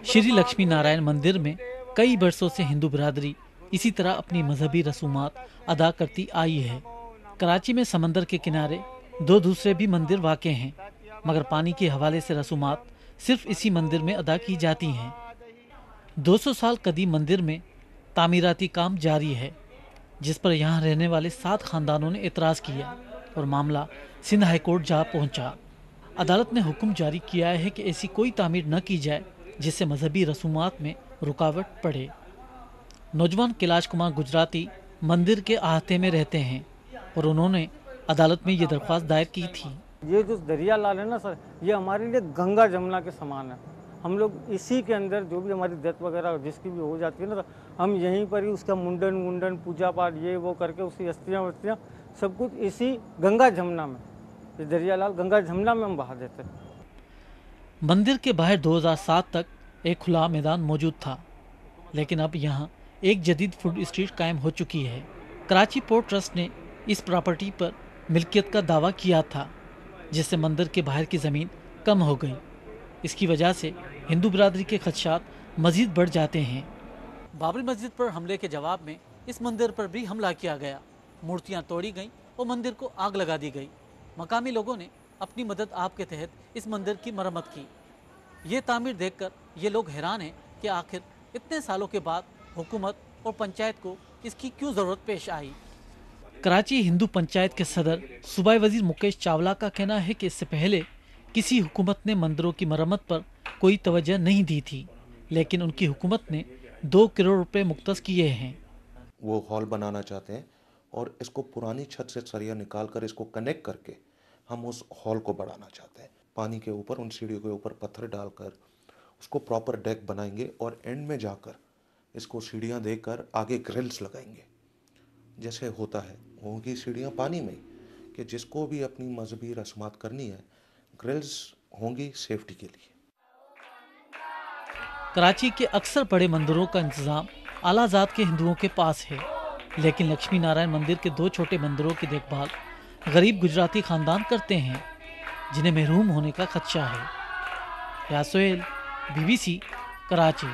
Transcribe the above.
श्री लक्ष्मी नारायण मंदिर में कई बरसों से हिंदू बिरादरी इसी तरह अपनी मजहबी रसूमात अदा करती आई है। कराची में समंदर के किनारे दो दूसरे भी मंदिर वाक़ हैं, मगर पानी के हवाले से रसूमात सिर्फ इसी मंदिर में अदा की जाती हैं। 200 साल कदीम मंदिर में तामीराती काम जारी है, जिस पर यहाँ रहने वाले 7 खानदानों ने एतराज़ किया और मामला सिंध हाई कोर्ट जा पहुँचा। अदालत ने हुक्म जारी किया है कि ऐसी कोई तामीर न की जाए जिससे मजहबी रसूमात में रुकावट पड़े। नौजवान कैलाश कुमार गुजराती मंदिर के अहाते में रहते हैं और उन्होंने अदालत में ये दरख्वास्त दायर की थी। ये जो दरिया लाल है ना सर, ये हमारे लिए गंगा जमुना के समान है। हम लोग इसी के अंदर जो भी हमारी डेथ वगैरह जिसकी भी हो जाती है ना, हम यहीं पर ही उसका मुंडन पूजा पाठ ये वो करके उसकी अस्थियाँ वस्तियाँ सब कुछ इसी गंगा जमुना में, ये दरिया लाल गंगा जमुना में हम बहा देते हैं। मंदिर के बाहर 2007 तक एक खुला मैदान मौजूद था, लेकिन अब यहाँ एक जदीद फूड स्ट्रीट कायम हो चुकी है। कराची पोर्ट ट्रस्ट ने इस प्रॉपर्टी पर मिल्कियत का दावा किया था, जिससे मंदिर के बाहर की ज़मीन कम हो गई। इसकी वजह से हिंदू बिरादरी के खदशात मजीद बढ़ जाते हैं। बाबरी मस्जिद पर हमले के जवाब में इस मंदिर पर भी हमला किया गया, मूर्तियाँ तोड़ी गईं और मंदिर को आग लगा दी गई। मकामी लोगों ने अपनी मदद आप के तहत इस मंदिर की मरम्मत की। ये तामीर देखकर ये लोग हैरान हैं कि आखिर इतने सालों के बाद हुकूमत और पंचायत को इसकी क्यों ज़रूरत पेश आई। कराची हिंदू पंचायत के सदर सूबाई वजीर मुकेश चावला का कहना है कि इससे पहले किसी हुकूमत ने मंदिरों की मरम्मत पर कोई तवज्जो नहीं दी थी, लेकिन उनकी हुकूमत ने 2 करोड़ रुपए मुख्तस किए हैं। वो हॉल बनाना चाहते हैं और इसको पुरानी छत से सरिया निकाल कर इसको कनेक्ट करके हम उस हॉल को बढ़ाना चाहते हैं। पानी के ऊपर उन सीढ़ियों के ऊपर पत्थर डालकर उसको प्रॉपर डेक बनाएंगे और एंड में जाकर इसको सीढ़ियाँ देकर आगे ग्रिल्स लगाएंगे। जैसे होता है होंगी सीढ़ियाँ पानी में, कि जिसको भी अपनी मजहबी रस्मात करनी है ग्रिल्स होंगी सेफ्टी के लिए। कराची के अक्सर बड़े मंदिरों का इंतजाम आला ज़ात के हिंदुओं के पास है, लेकिन लक्ष्मी नारायण मंदिर के 2 छोटे मंदिरों की देखभाल गरीब गुजराती खानदान करते हैं, जिन्हें महरूम होने का खदशा है। यासोएल, BBC, कराची।